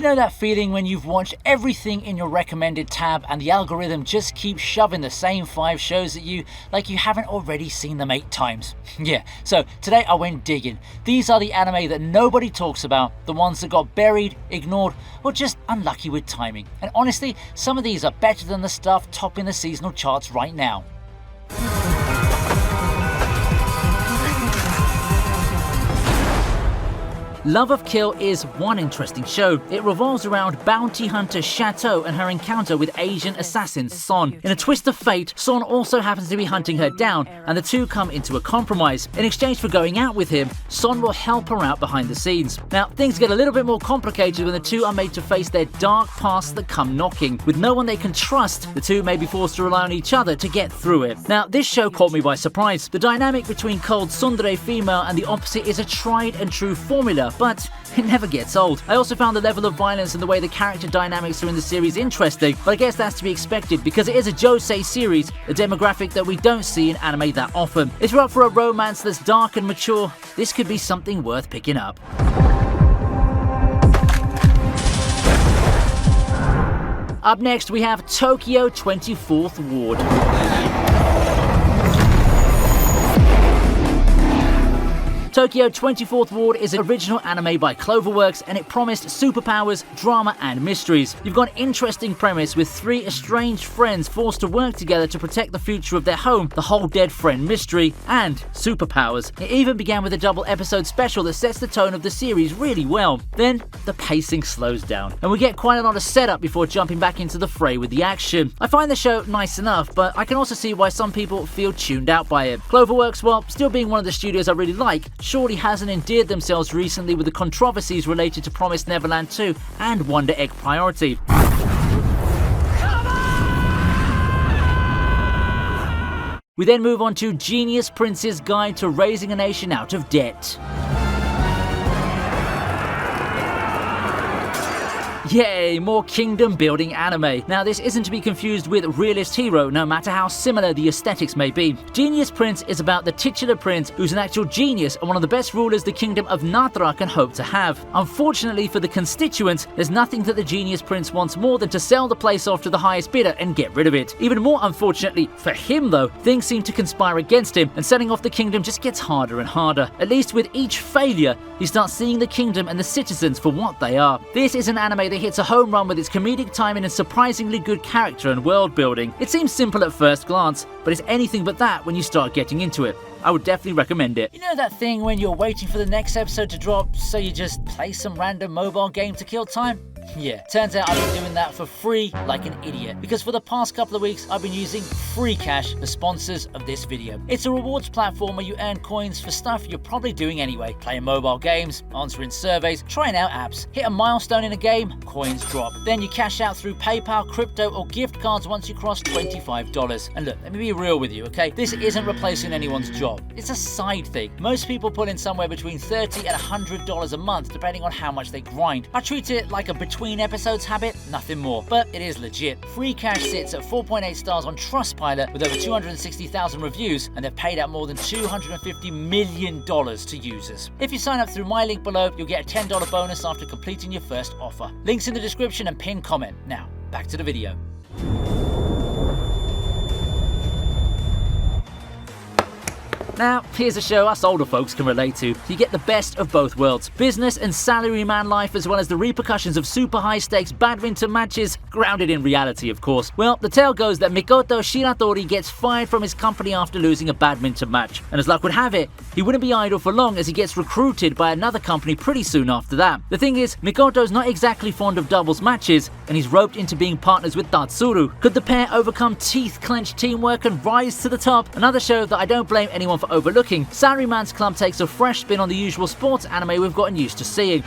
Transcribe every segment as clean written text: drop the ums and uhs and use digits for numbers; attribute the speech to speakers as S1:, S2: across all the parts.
S1: You know that feeling when you've watched everything in your recommended tab and the algorithm just keeps shoving the same 5 shows at you like you haven't already seen them 8 times? Yeah, so today I went digging. These are the anime that nobody talks about, the ones that got buried, ignored, or just unlucky with timing. And honestly, some of these are better than the stuff topping the seasonal charts right now. Love of Kill is one interesting show. It revolves around bounty hunter Chateau and her encounter with Asian assassin Son. In a twist of fate, Son also happens to be hunting her down, and the two come into a compromise. In exchange for going out with him, Son will help her out behind the scenes. Now, things get a little bit more complicated when the two are made to face their dark pasts that come knocking. With no one they can trust, the two may be forced to rely on each other to get through it. Now, this show caught me by surprise. The dynamic between cold tsundere female and the opposite is a tried and true formula, but it never gets old. I also found the level of violence and the way the character dynamics are in the series interesting, but I guess that's to be expected because it is a josei series, a demographic that we don't see in anime that often. If you're up for a romance that's dark and mature, this could be something worth picking up. Up next we have Tokyo 24th Ward. Tokyo 24th Ward is an original anime by Cloverworks, and it promised superpowers, drama and mysteries. You've got an interesting premise with 3 estranged friends forced to work together to protect the future of their home, the whole dead friend mystery, and superpowers. It even began with a double episode special that sets the tone of the series really well. Then, the pacing slows down, and we get quite a lot of setup before jumping back into the fray with the action. I find the show nice enough, but I can also see why some people feel tuned out by it. Cloverworks, while still being one of the studios I really like, surely hasn't endeared themselves recently with the controversies related to Promised Neverland 2 and Wonder Egg Priority. We then move on to Genius Prince's Guide to Raising a Nation Out of Debt. Yay, more kingdom building anime. Now this isn't to be confused with Realist Hero, no matter how similar the aesthetics may be. Genius Prince is about the titular prince who's an actual genius and one of the best rulers the kingdom of Natra can hope to have. Unfortunately for the constituents, there's nothing that the Genius Prince wants more than to sell the place off to the highest bidder and get rid of it. Even more unfortunately for him though, things seem to conspire against him and selling off the kingdom just gets harder and harder. At least with each failure, he starts seeing the kingdom and the citizens for what they are. This is an anime that hits a home run with its comedic timing and surprisingly good character and world building. It seems simple at first glance, but it's anything but that when you start getting into it. I would definitely recommend it. You know that thing when you're waiting for the next episode to drop, so you just play some random mobile game to kill time? Yeah, turns out I've been doing that for free like an idiot, because for the past couple of weeks I've been using Free Cash, the sponsors of this video. It's a rewards platform where you earn coins for stuff you're probably doing anyway. Playing mobile games, answering surveys, trying out apps. Hit a milestone in a game, coins drop. Then you cash out through PayPal, crypto or gift cards once you cross $25. And look, let me be real with you, okay? This isn't replacing anyone's job. It's a side thing. Most people put in somewhere between $30 and $100 a month depending on how much they grind. I treat it like a between episodes habit, nothing more, but it is legit. Free Cash sits at 4.8 stars on Trustpilot with over 260,000 reviews, and they've paid out more than $250 million to users. If you sign up through my link below, you'll get a $10 bonus after completing your first offer. Links in the description and pinned comment. Now, back to the video. Now, here's a show us older folks can relate to. You get the best of both worlds. Business and salaryman life, as well as the repercussions of super high-stakes badminton matches, grounded in reality, of course. Well, the tale goes that Mikoto Shiratori gets fired from his company after losing a badminton match. And as luck would have it, he wouldn't be idle for long as he gets recruited by another company pretty soon after that. The thing is, Mikoto's not exactly fond of doubles matches, and he's roped into being partners with Tatsuru. Could the pair overcome teeth-clenched teamwork and rise to the top? Another show that I don't blame anyone for overlooking. Salaryman's Club takes a fresh spin on the usual sports anime we've gotten used to seeing.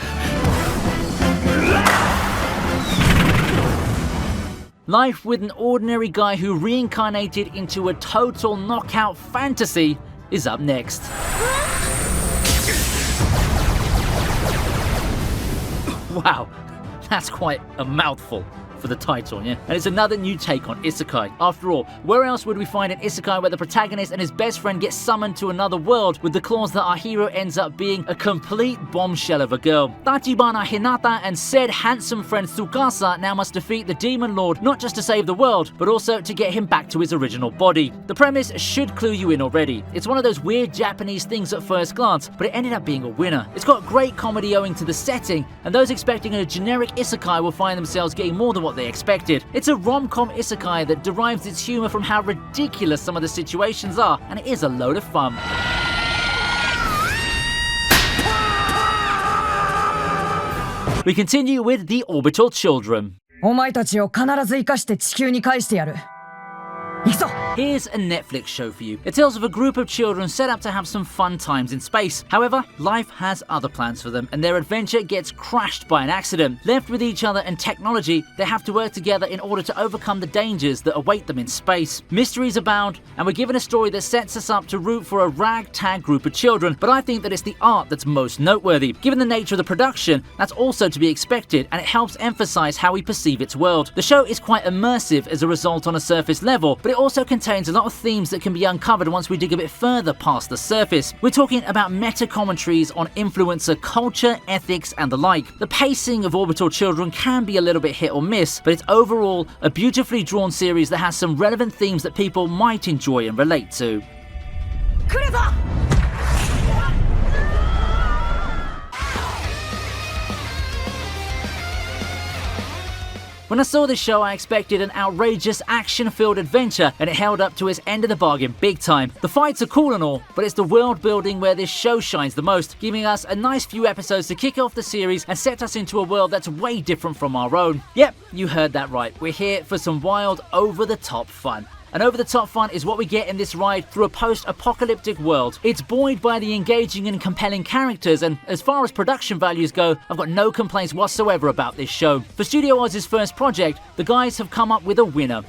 S1: Life with an ordinary guy who reincarnated into a total knockout fantasy is up next. Wow, that's quite a mouthful. for the title, yeah? And it's another new take on isekai. After all, where else would we find an isekai where the protagonist and his best friend get summoned to another world with the clause that our hero ends up being a complete bombshell of a girl? Tachibana Hinata and said handsome friend Tsukasa now must defeat the demon lord not just to save the world, but also to get him back to his original body. The premise should clue you in already. It's one of those weird Japanese things at first glance, but it ended up being a winner. It's got great comedy owing to the setting, and those expecting a generic isekai will find themselves getting more than what they expected. It's a rom-com isekai that derives its humor from how ridiculous some of the situations are, and it is a load of fun. We continue with the Orbital Children.
S2: お前たちを必ず生かして地球に返してやる。行くぞ!
S1: Here's a Netflix show for you. It tells of a group of children set up to have some fun times in space. However, life has other plans for them, and their adventure gets crashed by an accident. Left with each other and technology, they have to work together in order to overcome the dangers that await them in space. Mysteries abound, and we're given a story that sets us up to root for a ragtag group of children, but I think that it's the art that's most noteworthy. Given the nature of the production, that's also to be expected, and it helps emphasize how we perceive its world. The show is quite immersive as a result on a surface level, but it also contains a lot of themes that can be uncovered once we dig a bit further past the surface. We're talking about meta-commentaries on influencer culture, ethics, and the like. The pacing of Orbital Children can be a little bit hit or miss, but it's overall a beautifully drawn series that has some relevant themes that people might enjoy and relate to. When I saw this show, I expected an outrageous action-filled adventure, and it held up to its end of the bargain big time. The fights are cool and all, but it's the world building where this show shines the most, giving us a nice few episodes to kick off the series and set us into a world that's way different from our own. Yep, you heard that right. We're here for some wild, over-the-top fun. And over-the-top fun is what we get in this ride through a post-apocalyptic world. It's buoyed by the engaging and compelling characters, and as far as production values go, I've got no complaints whatsoever about this show. For Studio Oz's first project, the guys have come up with a winner.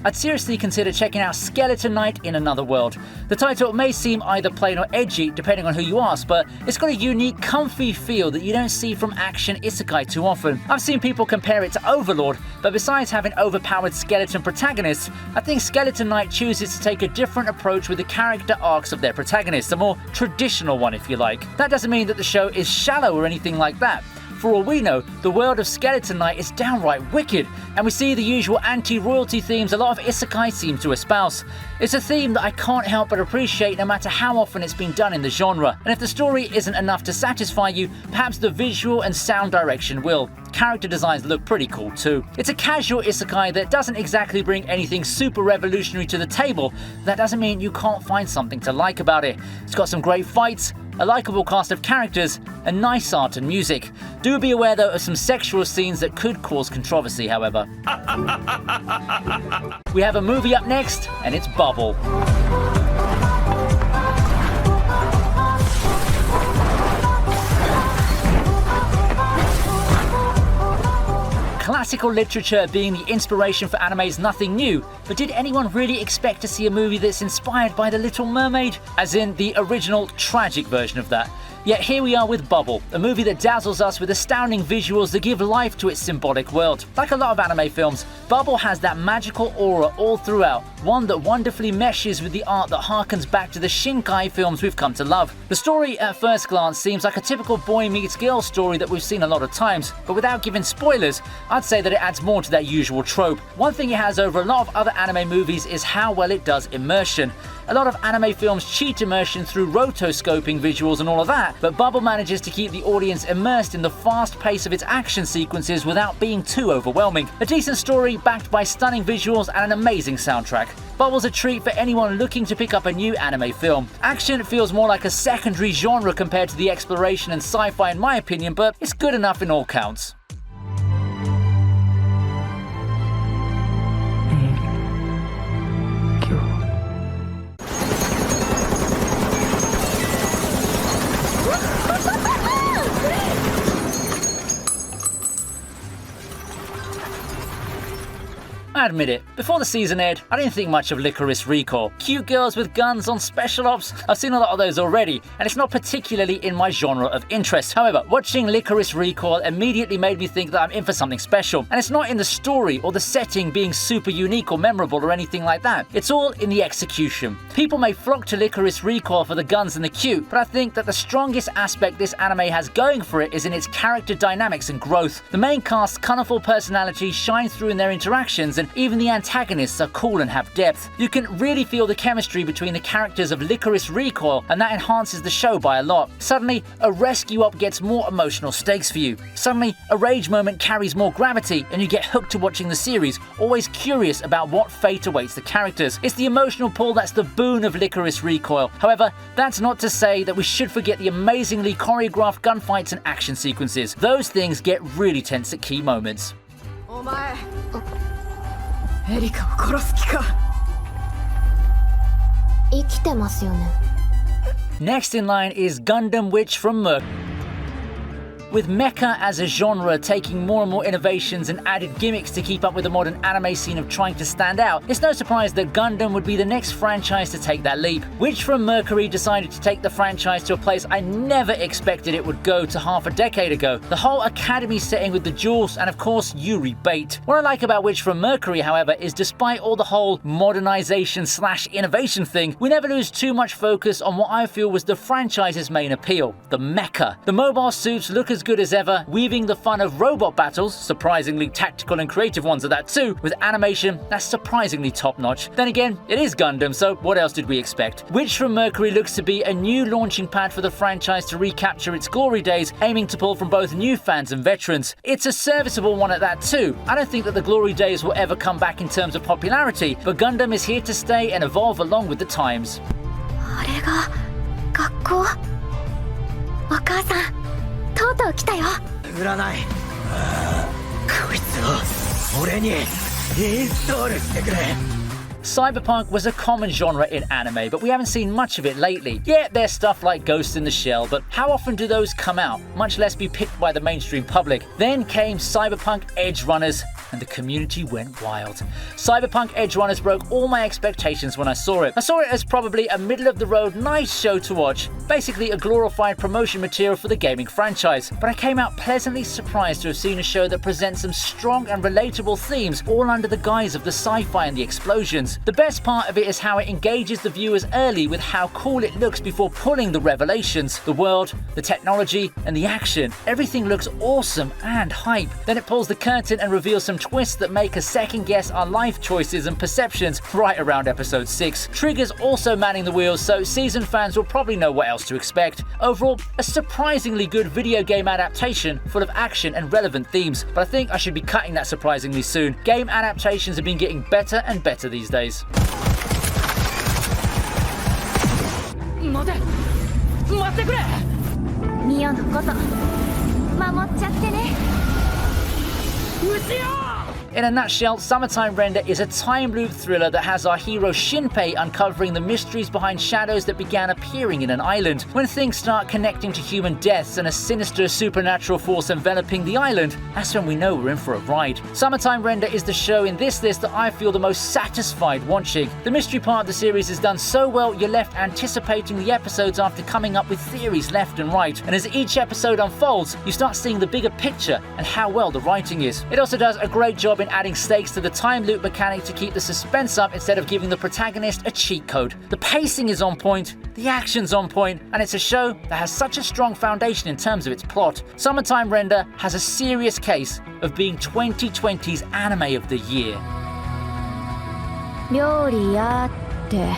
S1: I'd seriously consider checking out Skeleton Knight in Another World. The title may seem either plain or edgy, depending on who you ask, but it's got a unique, comfy feel that you don't see from action isekai too often. I've seen people compare it to Overlord, but besides having overpowered skeleton protagonists, I think Skeleton Knight chooses to take a different approach with the character arcs of their protagonists, a more traditional one if you like. That doesn't mean that the show is shallow or anything like that. For all we know, the world of Skeleton Knight is downright wicked, and we see the usual anti-royalty themes a lot of isekai seem to espouse. It's a theme that I can't help but appreciate no matter how often it's been done in the genre, and if the story isn't enough to satisfy you, perhaps the visual and sound direction will. Character designs look pretty cool too. It's a casual isekai that doesn't exactly bring anything super revolutionary to the table. That doesn't mean you can't find something to like about it. It's got some great fights, a likeable cast of characters, and nice art and music. Do be aware though of some sexual scenes that could cause controversy, however. We have a movie up next, and it's Bubble. Classical literature being the inspiration for anime is nothing new, but did anyone really expect to see a movie that's inspired by The Little Mermaid? As in the original tragic version of that. Yet here we are with Bubble, a movie that dazzles us with astounding visuals that give life to its symbolic world. Like a lot of anime films, Bubble has that magical aura all throughout, one that wonderfully meshes with the art that harkens back to the Shinkai films we've come to love. The story at first glance seems like a typical boy meets girl story that we've seen a lot of times, but without giving spoilers, I'd say that it adds more to that usual trope. One thing it has over a lot of other anime movies is how well it does immersion. A lot of anime films cheat immersion through rotoscoping visuals and all of that, but Bubble manages to keep the audience immersed in the fast pace of its action sequences without being too overwhelming. A decent story backed by stunning visuals and an amazing soundtrack. Bubble's a treat for anyone looking to pick up a new anime film. Action feels more like a secondary genre compared to the exploration and sci-fi in my opinion, but it's good enough in all counts. I admit it, before the season aired, I didn't think much of Lycoris Recoil. Cute girls with guns on special ops, I've seen a lot of those already, and it's not particularly in my genre of interest. However, watching Lycoris Recoil immediately made me think that I'm in for something special, and it's not in the story or the setting being super unique or memorable or anything like that. It's all in the execution. People may flock to Lycoris Recoil for the guns and the cute, but I think that the strongest aspect this anime has going for it is in its character dynamics and growth. The main cast's colourful personalities shine through in their interactions, and even the antagonists are cool and have depth. You can really feel the chemistry between the characters of Lycoris Recoil, and that enhances the show by a lot. Suddenly, a rescue op gets more emotional stakes for you. Suddenly, a rage moment carries more gravity, and you get hooked to watching the series, always curious about what fate awaits the characters. It's the emotional pull that's the boon of Lycoris Recoil. However, that's not to say that we should forget the amazingly choreographed gunfights and action sequences. Those things get really tense at key moments. Next in line is Gundam Witch from Mercury. With mecha as a genre taking more and more innovations and added gimmicks to keep up with the modern anime scene of trying to stand out, it's no surprise that Gundam would be the next franchise to take that leap. Witch from Mercury decided to take the franchise to a place I never expected it would go to half a decade ago. The whole academy setting with the jewels and of course Yuri bait. What I like about Witch from Mercury, however, is despite all the whole modernization / innovation thing, we never lose too much focus on what I feel was the franchise's main appeal, the mecha. The mobile suits look as good as ever, weaving the fun of robot battles, surprisingly tactical and creative ones at that too, with animation that's surprisingly top-notch. Then again, it is Gundam, so what else did we expect? Witch from Mercury looks to be a new launching pad for the franchise to recapture its glory days, aiming to pull from both new fans and veterans. It's a serviceable one at that too. I don't think that the glory days will ever come back in terms of popularity, but Gundam is here to stay and evolve along with the times.
S3: とうとう来たよ。
S4: 占い。こいつを俺にインストールしてくれ。
S1: Cyberpunk was a common genre in anime, but we haven't seen much of it lately. Yeah, there's stuff like Ghost in the Shell, but how often do those come out, much less be picked by the mainstream public? Then came Cyberpunk Edgerunners, and the community went wild. Cyberpunk Edgerunners broke all my expectations when I saw it. I saw it as probably a middle-of-the-road nice show to watch, basically a glorified promotion material for the gaming franchise. But I came out pleasantly surprised to have seen a show that presents some strong and relatable themes, all under the guise of the sci-fi and the explosions. The best part of it is how it engages the viewers early with how cool it looks before pulling the revelations. The world, the technology, and the action. Everything looks awesome and hype. Then it pulls the curtain and reveals some twists that make us second guess our life choices and perceptions right around episode 6. Trigger's also manning the wheels, so seasoned fans will probably know what else to expect. Overall, a surprisingly good video game adaptation full of action and relevant themes, but I think I should be cutting that surprisingly soon. Game adaptations have been getting better and better these days.
S2: 待ってくれ。
S3: ミオのこと守っちゃってね。
S2: うちよ。
S1: In a nutshell, Summertime Render is a time loop thriller that has our hero Shinpei uncovering the mysteries behind shadows that began appearing in an island. When things start connecting to human deaths and a sinister supernatural force enveloping the island, that's when we know we're in for a ride. Summertime Render is the show in this list that I feel the most satisfied watching. The mystery part of the series is done so well you're left anticipating the episodes after coming up with theories left and right, and as each episode unfolds, you start seeing the bigger picture and how well the writing is. It also does a great job in adding stakes to the time loop mechanic to keep the suspense up instead of giving the protagonist a cheat code. The pacing is on point, the action's on point, and it's a show that has such a strong foundation in terms of its plot. Summertime Render has a serious case of being 2020's anime of the year.
S3: 料理やって。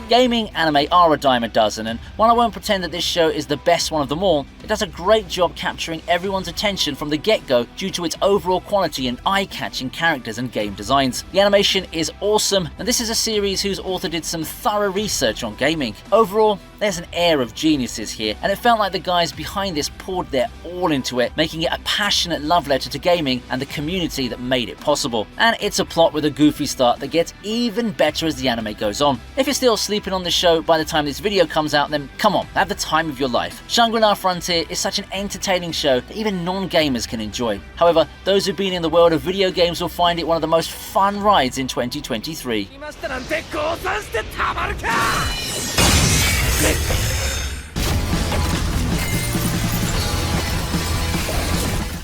S1: Gaming anime are a dime a dozen, and while I won't pretend that this show is the best one of them all, it does a great job capturing everyone's attention from the get-go due to its overall quality and eye-catching characters and game designs. The animation is awesome, and this is a series whose author did some thorough research on gaming. Overall, there's an air of geniuses here, and it felt like the guys behind this poured their all into it, making it a passionate love letter to gaming and the community that made it possible. And it's a plot with a goofy start that gets even better as the anime goes on. If you're still sleeping sleeping on the show by the time this video comes out, then come on, have the time of your life. Shangri-La Frontier is such an entertaining show that even non-gamers can enjoy. However, those who've been in the world of video games will find it one of the most fun rides in 2023.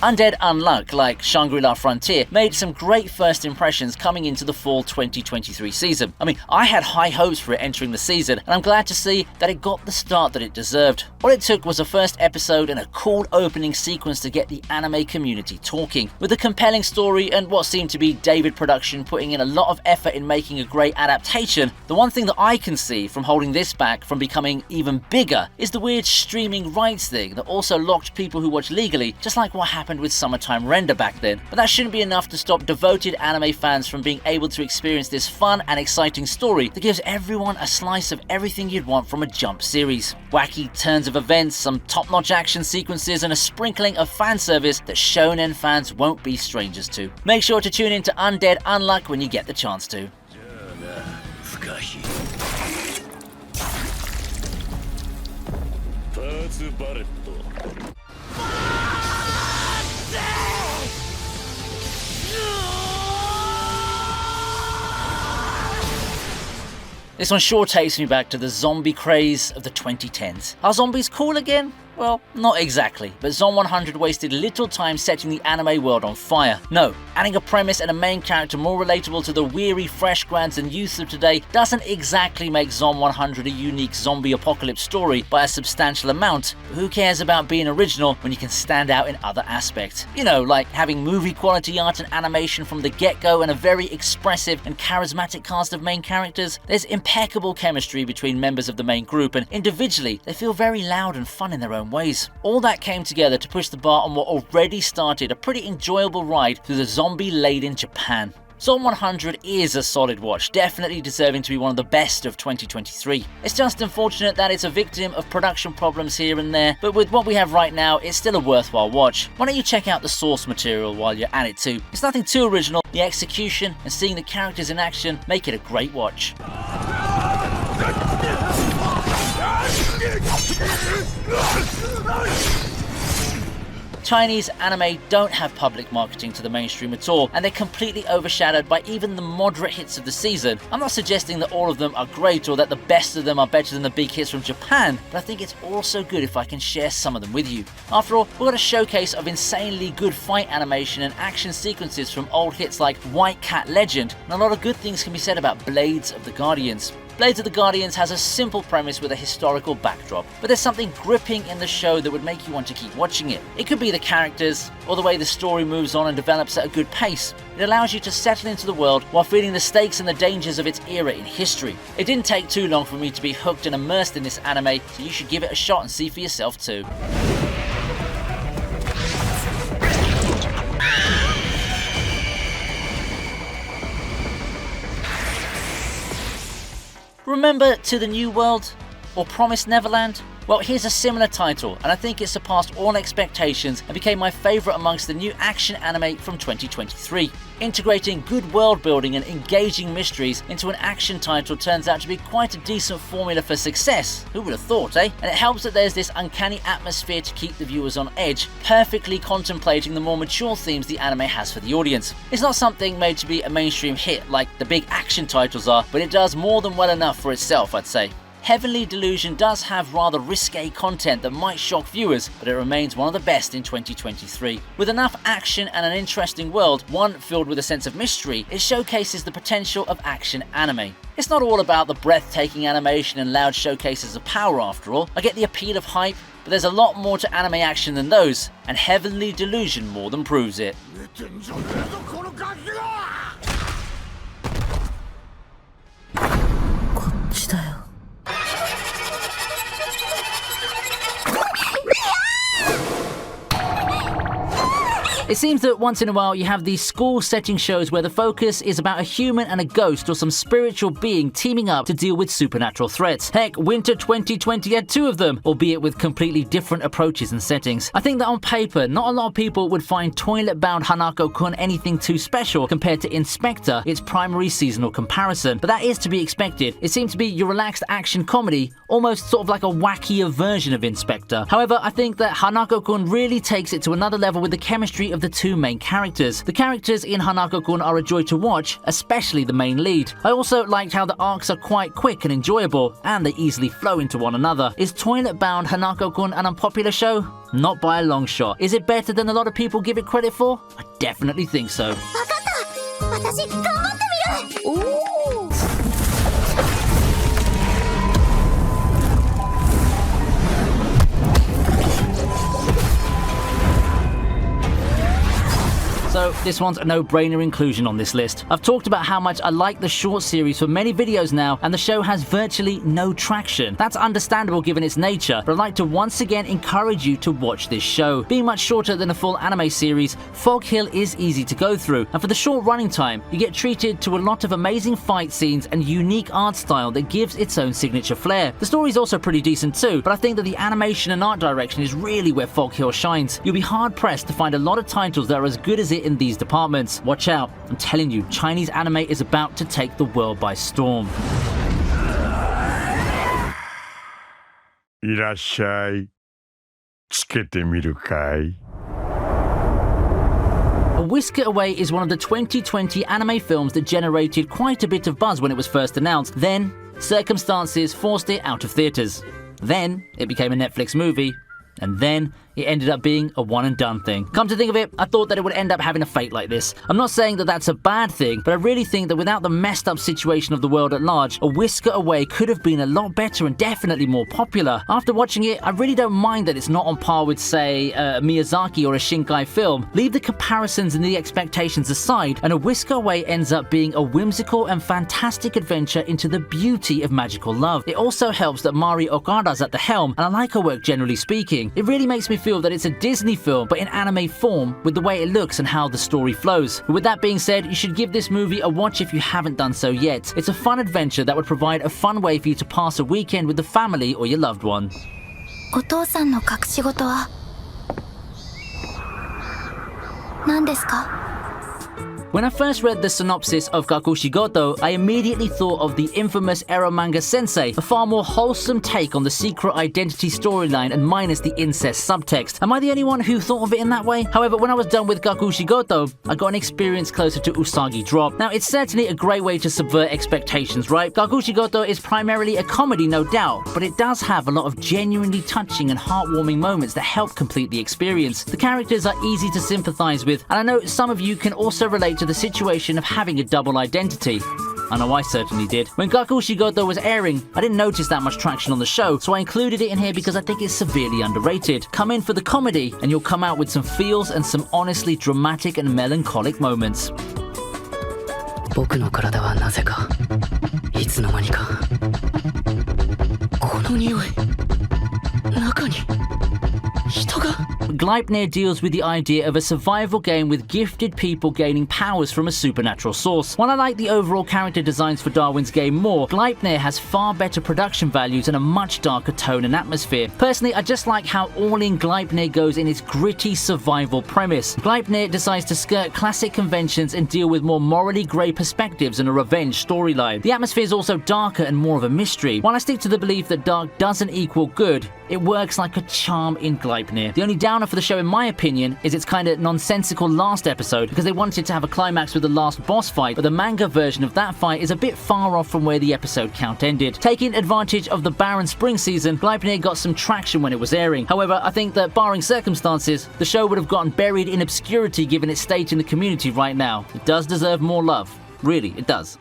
S1: Undead Unluck, like Shangri-La Frontier, made some great first impressions coming into the fall 2023 season. I mean, I had high hopes for it entering the season, and I'm glad to see that it got the start that it deserved. All it took was a first episode and a cool opening sequence to get the anime community talking. With a compelling story and what seemed to be David Production putting in a lot of effort in making a great adaptation, the one thing that I can see from holding this back from becoming even bigger is the weird streaming rights thing that also locked people who watch legally, just like what happened with Summertime Render back then. But that shouldn't be enough to stop devoted anime fans from being able to experience this fun and exciting story that gives everyone a slice of everything you'd want from a Jump series. Wacky turns of events, some top-notch action sequences, and a sprinkling of fan service that shonen fans won't be strangers to. Make sure to tune in to Undead Unluck when you get the chance to. This one sure takes me back to the zombie craze of the 2010s. Are zombies cool again? Well, not exactly, but Zom 100 wasted little time setting the anime world on fire. No, adding a premise and a main character more relatable to the weary fresh grads and youths of today doesn't exactly make Zom 100 a unique zombie apocalypse story by a substantial amount, but who cares about being original when you can stand out in other aspects? You know, like having movie quality art and animation from the get-go and a very expressive and charismatic cast of main characters. There's impeccable chemistry between members of the main group, and individually they feel very loud and fun in their own ways. All that came together to push the bar on what already started a pretty enjoyable ride through the zombie-laden Japan. Zom 100 is a solid watch, definitely deserving to be one of the best of 2023. It's just unfortunate that it's a victim of production problems here and there, but with what we have right now, it's still a worthwhile watch. Why don't you check out the source material while you're at it too? It's nothing too original, the execution and seeing the characters in action make it a great watch. Chinese anime don't have public marketing to the mainstream at all, and they're completely overshadowed by even the moderate hits of the season. I'm not suggesting that all of them are great or that the best of them are better than the big hits from Japan, but I think it's also good if I can share some of them with you. After all, we've got a showcase of insanely good fight animation and action sequences from old hits like White Cat Legend, and a lot of good things can be said about Blades of the Guardians. Blades of the Guardians has a simple premise with a historical backdrop, but there's something gripping in the show that would make you want to keep watching it. It could be the characters, or the way the story moves on and develops at a good pace. It allows you to settle into the world while feeling the stakes and the dangers of its era in history. It didn't take too long for me to be hooked and immersed in this anime, so you should give it a shot and see for yourself too. Remember To the New World? Or Promised Neverland? Well, here's a similar title, and I think it surpassed all expectations and became my favourite amongst the new action anime from 2023. Integrating good world building and engaging mysteries into an action title turns out to be quite a decent formula for success. Who would have thought, eh? And it helps that there's this uncanny atmosphere to keep the viewers on edge, perfectly contemplating the more mature themes the anime has for the audience. It's not something made to be a mainstream hit like the big action titles are, but it does more than well enough for itself, I'd say. Heavenly Delusion does have rather risque content that might shock viewers, but it remains one of the best in 2023. With enough action and an interesting world, one filled with a sense of mystery, it showcases the potential of action anime. It's not all about the breathtaking animation and loud showcases of power after all. I get the appeal of hype, but there's a lot more to anime action than those, and Heavenly Delusion more than proves it. It seems that once in a while you have these school setting shows where the focus is about a human and a ghost or some spiritual being teaming up to deal with supernatural threats. Heck, Winter 2020 had 2 of them, albeit with completely different approaches and settings. I think that on paper, not a lot of people would find toilet-bound Hanako-kun anything too special compared to Inspector, its primary seasonal comparison, but that is to be expected. It seemed to be your relaxed action comedy, almost sort of like a wackier version of Inspector. However, I think that Hanako-kun really takes it to another level with the chemistry of the 2 main characters. The characters in Hanako-kun are a joy to watch, especially the main lead. I also liked how the arcs are quite quick and enjoyable, and they easily flow into one another. Is toilet-bound Hanako-kun an unpopular show? Not by a long shot. Is it better than a lot of people give it credit for? I definitely think so.
S3: わかった私頑張ってみるおー
S1: So this one's a no-brainer inclusion on this list. I've talked about how much I like the short series for many videos now, and the show has virtually no traction. That's understandable given its nature, but I'd like to once again encourage you to watch this show. Being much shorter than a full anime series, Fog Hill is easy to go through, and for the short running time, you get treated to a lot of amazing fight scenes and unique art style that gives its own signature flair. The story's also pretty decent too, but I think that the animation and art direction is really where Fog Hill shines. You'll be hard-pressed to find a lot of titles that are as good as it in these departments. Watch out, I'm telling you, Chinese anime is about to take the world by storm.
S5: いらっしゃい。つけてみるかい?
S1: Whisker Away is one of the 2020 anime films that generated quite a bit of buzz when it was first announced. Then, circumstances forced it out of theaters. Then, it became a Netflix movie. And then, it ended up being a one-and-done thing. Come to think of it, I thought that it would end up having a fate like this. I'm not saying that that's a bad thing, but I really think that without the messed up situation of the world at large, a Whisker Away could have been a lot better and definitely more popular. After watching it, I really don't mind that it's not on par with, say, a Miyazaki or a Shinkai film. Leave the comparisons and the expectations aside, and a Whisker Away ends up being a whimsical and fantastic adventure into the beauty of magical love. It also helps that Mari Okada's at the helm, and I like her work generally speaking. It really makes me feel that it's a Disney film, but in anime form, with the way it looks and how the story flows. But with that being said, you should give this movie a watch if you haven't done so yet. It's a fun adventure that would provide a fun way for you to pass a weekend with the family or your loved ones.
S3: お父さんの隠し事は何ですか
S1: When I first read the synopsis of Kakushigoto, I immediately thought of the infamous Ero manga Sensei, a far more wholesome take on the secret identity storyline and minus the incest subtext. Am I the only one who thought of it in that way? However, when I was done with Kakushigoto, I got an experience closer to Usagi Drop. Now, it's certainly a great way to subvert expectations, right? Kakushigoto is primarily a comedy, no doubt, but it does have a lot of genuinely touching and heartwarming moments that help complete the experience. The characters are easy to sympathize with, and I know some of you can also relate to the situation of having a double identity. I know I certainly did. When Kakushigoto was airing, I didn't notice that much traction on the show, so I included it in here because I think it's severely underrated. Come in for the comedy, and you'll come out with some feels and some honestly dramatic and melancholic moments.
S6: 僕の体はなぜかいつの間にかこの匂い中に人が
S1: Gleipnir deals with the idea of a survival game with gifted people gaining powers from a supernatural source. While I like the overall character designs for Darwin's game more, Gleipnir has far better production values and a much darker tone and atmosphere. Personally, I just like how all-in Gleipnir goes in its gritty survival premise. Gleipnir decides to skirt classic conventions and deal with more morally grey perspectives and a revenge storyline. The atmosphere is also darker and more of a mystery. While I stick to the belief that dark doesn't equal good, it works like a charm in Gleipnir. The only downer for the show, in my opinion, is its kind of nonsensical last episode, because they wanted to have a climax with the last boss fight, but the manga version of that fight is a bit far off from where the episode count ended. Taking advantage of the barren spring season, Gleipnir got some traction when it was airing. However, I think that barring circumstances, the show would have gotten buried in obscurity given its state in the community right now. It does deserve more love. Really, it does.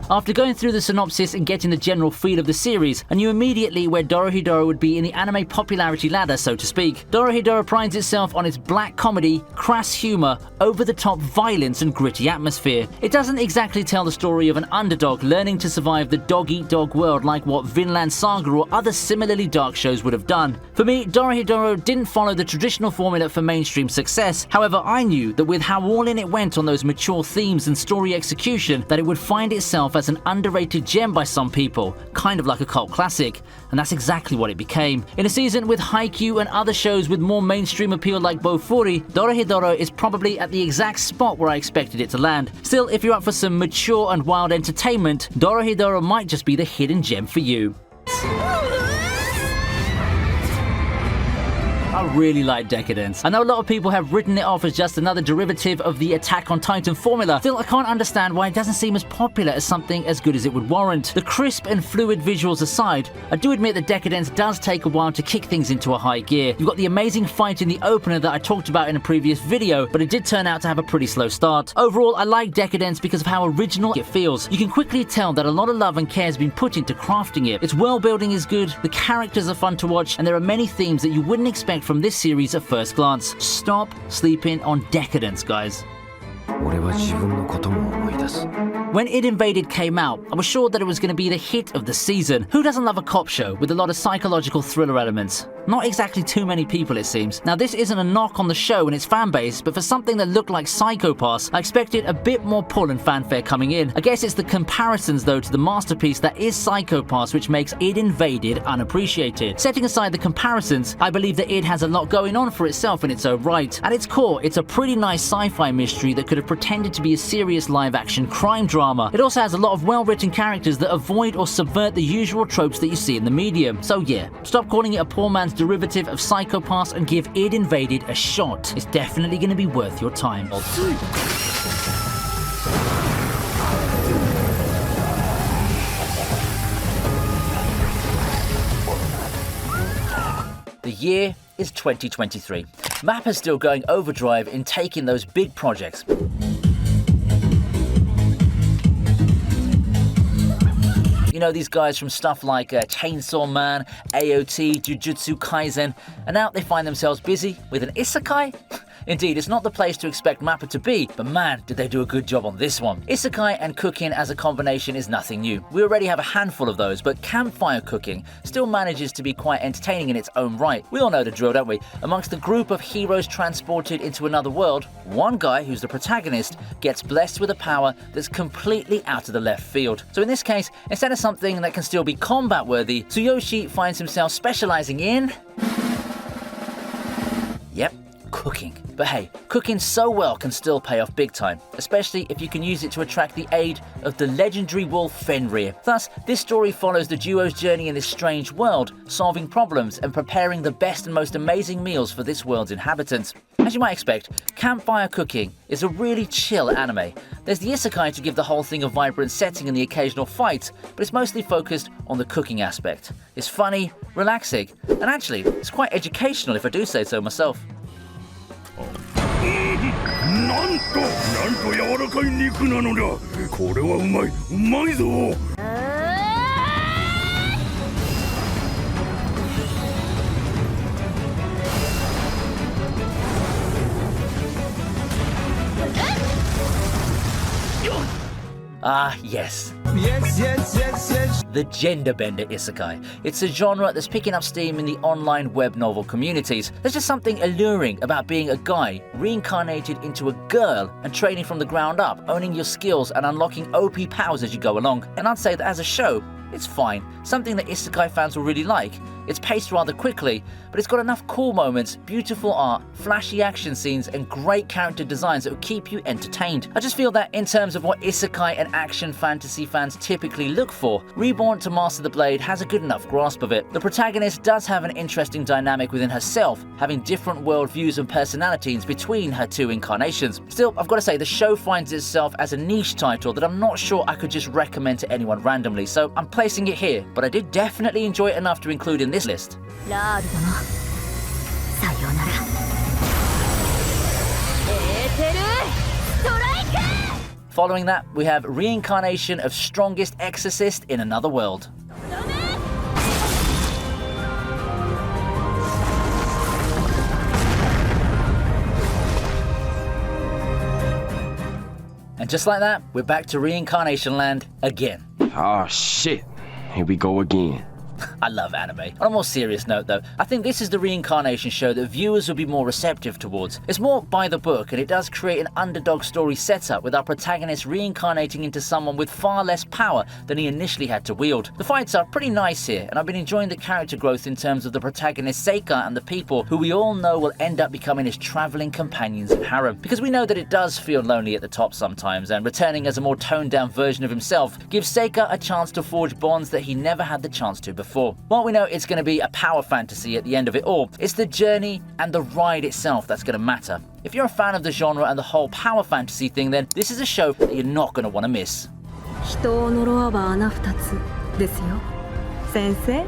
S1: After going through the synopsis and getting the general feel of the series, I knew immediately where Dorohedoro would be in the anime popularity ladder, so to speak. Dorohedoro prides itself on its black comedy, crass humor, over-the-top violence and gritty atmosphere. It doesn't exactly tell the story of an underdog learning to survive the dog-eat-dog world like what Vinland Saga or other similarly dark shows would have done. For me, Dorohedoro didn't follow the traditional formula for mainstream success. However, I knew that with how all in it went on those mature themes and story execution, that it would find itself as an underrated gem by some people, kind of like a cult classic, and that's exactly what it became. In a season with Haikyuu and other shows with more mainstream appeal like Bofuri, Dorohedoro is probably at the exact spot where I expected it to land. Still, if you're up for some mature and wild entertainment, Dorohedoro might just be the hidden gem for you. I really like Deca-Dence. I know a lot of people have written it off as just another derivative of the Attack on Titan formula. Still, I can't understand why it doesn't seem as popular as something as good as it would warrant. The crisp and fluid visuals aside, I do admit that Deca-Dence does take a while to kick things into a high gear. You've got the amazing fight in the opener that I talked about in a previous video, but it did turn out to have a pretty slow start. Overall, I like Deca-Dence because of how original it feels. You can quickly tell that a lot of love and care has been put into crafting it. Its world building is good, the characters are fun to watch, and there are many themes that you wouldn't expect from this series at first glance. Stop sleeping on Deca-Dence, guys. When Id Invaded came out, I was sure that it was going to be the hit of the season. Who doesn't love a cop show with a lot of psychological thriller elements? Not exactly too many people, it seems. Now, this isn't a knock on the show and its fanbase, but for something that looked like Psycho Pass, I expected a bit more pull and fanfare coming in. I guess it's the comparisons, though, to the masterpiece that is Psycho Pass which makes Id Invaded unappreciated. Setting aside the comparisons, I believe that Id has a lot going on for itself in its own right. At its core, it's a pretty nice sci-fi mystery that could have pretended to be a serious live-action crime drama. It also has a lot of well-written characters that avoid or subvert the usual tropes that you see in the medium. So yeah, stop calling it a poor man's derivative of Psycho Pass and give Id Invaded a shot. It's definitely going to be worth your time. The year is 2023. Mappa's still going overdrive in taking those big projects. You know, these guys from stuff like Chainsaw Man, AOT, Jujutsu Kaisen, and now they find themselves busy with an isekai? Indeed, it's not the place to expect Mappa to be, but man, did they do a good job on this one. Isekai and cooking as a combination is nothing new. We already have a handful of those, but Campfire cooking still manages to be quite entertaining in its own right. We all know the drill, don't we? Amongst a group of heroes transported into another world, one guy, who's the protagonist, gets blessed with a power that's completely out of the left field. So in this case, instead of something that can still be combat worthy, Tsuyoshi finds himself specializing in... Yep, cooking. But hey, cooking so well can still pay off big time, especially if you can use it to attract the aid of the legendary wolf Fenrir. Thus, this story follows the duo's journey in this strange world, solving problems and preparing the best and most amazing meals for this world's inhabitants. As you might expect, Campfire Cooking is a really chill anime. There's the isekai to give the whole thing a vibrant setting and the occasional fight, but it's mostly focused on the cooking aspect. It's funny, relaxing, and actually, it's quite educational if I do say so myself.
S5: なんと柔らかい肉なのだ。これはうまいぞ。
S1: Ah, yes. The gender bender isekai. It's a genre that's picking up steam in the online web novel communities. There's just something alluring about being a guy reincarnated into a girl and training from the ground up, owning your skills and unlocking OP powers as you go along. And I'd say that as a show, it's fine. Something that isekai fans will really like. It's paced rather quickly, but it's got enough cool moments, beautiful art, flashy action scenes, and great character designs that will keep you entertained. I just feel that in terms of what isekai and action fantasy fans typically look for, Reborn to Master the Blade has a good enough grasp of it. The protagonist does have an interesting dynamic within herself, having different worldviews and personalities between her two incarnations. Still, I've got to say, the show finds itself as a niche title that I'm not sure I could just recommend to anyone randomly, so I'm placing it here, but I did definitely enjoy it enough to include in this list. Following that, we have Reincarnation of Strongest Exorcist in Another World. And just like that, we're back to Reincarnation Land again.
S7: Oh shit, here we go again.
S1: I love anime. On a more serious note though, I think this is the Reincarnation show that viewers will be more receptive towards. It's more by the book, and it does create an underdog story setup with our protagonist reincarnating into someone with far less power than he initially had to wield. The fights are pretty nice here, and I've been enjoying the character growth in terms of the protagonist Seika and the people who we all know will end up becoming his travelling companions in harem. Because we know that it does feel lonely at the top sometimes, and returning as a more toned down version of himself gives Seika a chance to forge bonds that he never had the chance to before. While we know it's going to be a power fantasy at the end of it all, it's the journey and the ride itself that's going to matter. If you're a fan of the genre and the whole power fantasy thing, then this is a show that you're not going to want to miss.
S8: 人を呪わば穴二つですよ先生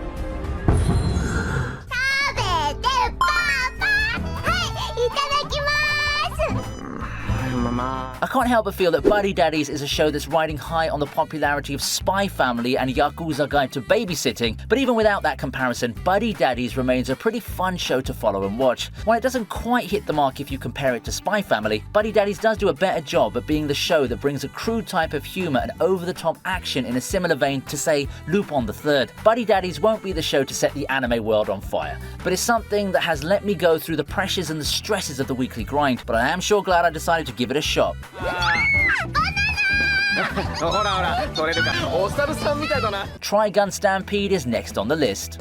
S1: I can't help but feel that Buddy Daddies is a show that's riding high on the popularity of Spy Family and Yakuza Guide to Babysitting, but even without that comparison, Buddy Daddies remains a pretty fun show to follow and watch. While it doesn't quite hit the mark if you compare it to Spy Family, Buddy Daddies does do a better job at being the show that brings a crude type of humour and over-the-top action in a similar vein to, say, Lupin III. Buddy Daddies won't be the show to set the anime world on fire, but it's something that has let me go through the pressures and the stresses of the weekly grind, but I am sure glad I decided to give it a shot. Trigun Stampede is next on the list.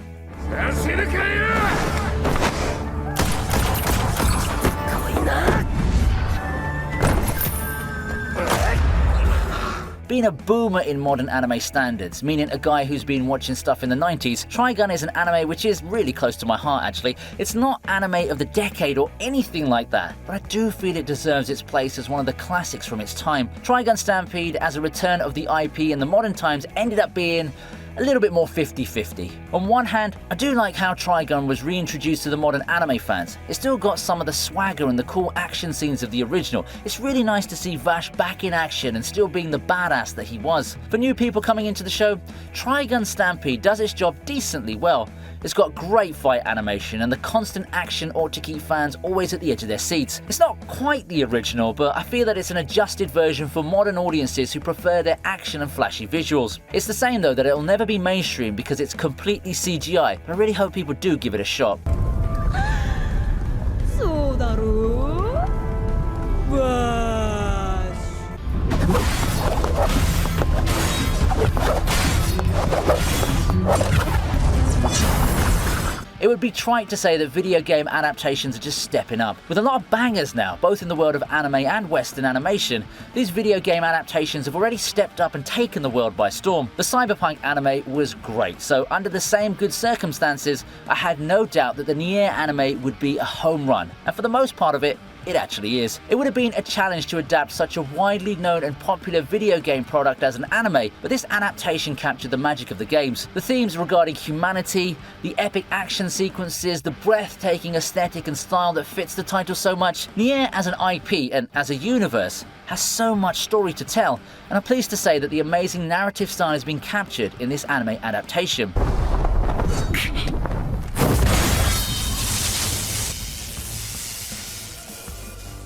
S1: Being a boomer in modern anime standards, meaning a guy who's been watching stuff in the 90s, Trigun is an anime which is really close to my heart actually. It's not anime of the decade or anything like that, but I do feel it deserves its place as one of the classics from its time. Trigun Stampede, as a return of the IP in the modern times, ended up being a little bit more 50-50. On one hand, I do like how Trigun was reintroduced to the modern anime fans. It's still got some of the swagger and the cool action scenes of the original. It's really nice to see Vash back in action and still being the badass that he was. For new people coming into the show, Trigun Stampede does its job decently well. It's got great fight animation, and the constant action ought to keep fans always at the edge of their seats. It's not quite the original, but I feel that it's an adjusted version for modern audiences who prefer their action and flashy visuals. It's the same though that it'll never be mainstream because it's completely CGI, but I really hope people do give it a shot.
S8: So daru?
S1: It would be trite to say that video game adaptations are just stepping up. With a lot of bangers now, both in the world of anime and Western animation, these video game adaptations have already stepped up and taken the world by storm. The Cyberpunk anime was great, so under the same good circumstances, I had no doubt that the NieR anime would be a home run, and for the most part of it, it actually is. It would have been a challenge to adapt such a widely known and popular video game product as an anime, but this adaptation captured the magic of the games. The themes regarding humanity, the epic action sequences, the breathtaking aesthetic and style that fits the title so much. NieR as an IP and as a universe has so much story to tell, and I'm pleased to say that the amazing narrative style has been captured in this anime adaptation.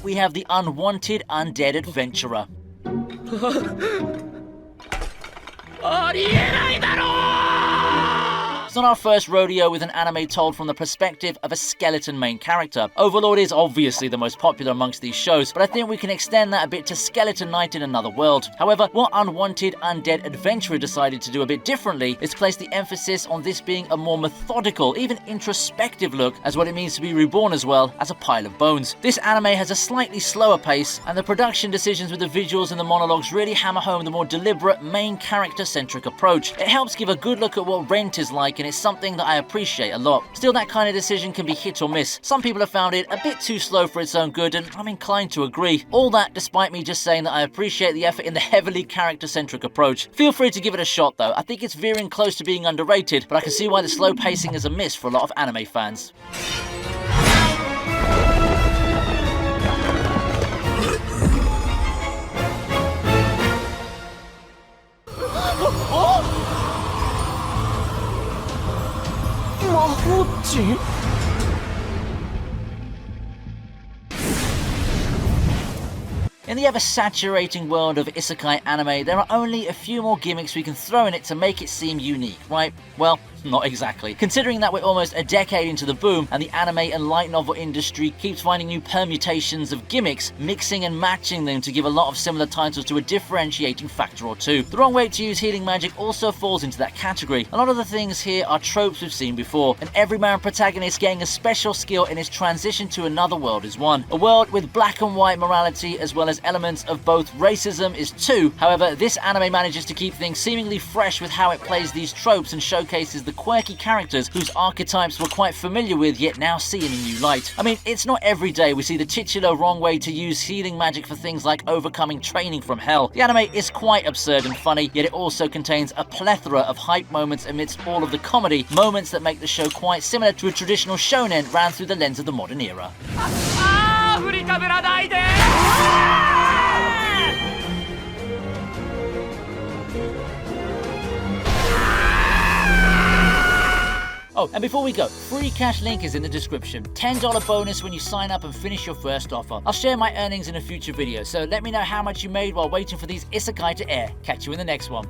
S1: We have the Unwanted Undead Adventurer. It's not our first rodeo with an anime told from the perspective of a skeleton main character. Overlord is obviously the most popular amongst these shows, but I think we can extend that a bit to Skeleton Knight in Another World. However, what Unwanted Undead Adventurer decided to do a bit differently is place the emphasis on this being a more methodical, even introspective look as what it means to be reborn as well as a pile of bones. This anime has a slightly slower pace, and the production decisions with the visuals and the monologues really hammer home the more deliberate, main character-centric approach. It helps give a good look at what Rent is like, and it's something that I appreciate a lot. Still, that kind of decision can be hit or miss. Some people have found it a bit too slow for its own good, and I'm inclined to agree. All that despite me just saying that I appreciate the effort in the heavily character-centric approach. Feel free to give it a shot though. I think it's veering close to being underrated, but I can see why the slow pacing is a miss for a lot of anime fans. In the ever-saturating world of isekai anime, there are only a few more gimmicks we can throw in it to make it seem unique, right? Well, not exactly. Considering that we're almost a decade into the boom and the anime and light novel industry keeps finding new permutations of gimmicks, mixing and matching them to give a lot of similar titles to a differentiating factor or two. The wrong way to use healing magic also falls into that category. A lot of the things here are tropes we've seen before. An everyman protagonist getting a special skill in his transition to another world is one. A world with black and white morality as well as elements of both racism is two. However, this anime manages to keep things seemingly fresh with how it plays these tropes and showcases the quirky characters whose archetypes we're quite familiar with yet now see in a new light. I mean, it's not every day we see the titular wrong way to use healing magic for things like overcoming training from hell. The anime is quite absurd and funny, yet it also contains a plethora of hype moments amidst all of the comedy, moments that make the show quite similar to a traditional shonen ran through the lens of the modern era. Oh, and before we go, free cash link is in the description. $10 bonus when you sign up and finish your first offer. I'll share my earnings in a future video, so let me know how much you made while waiting for these isekai to air. Catch you in the next one.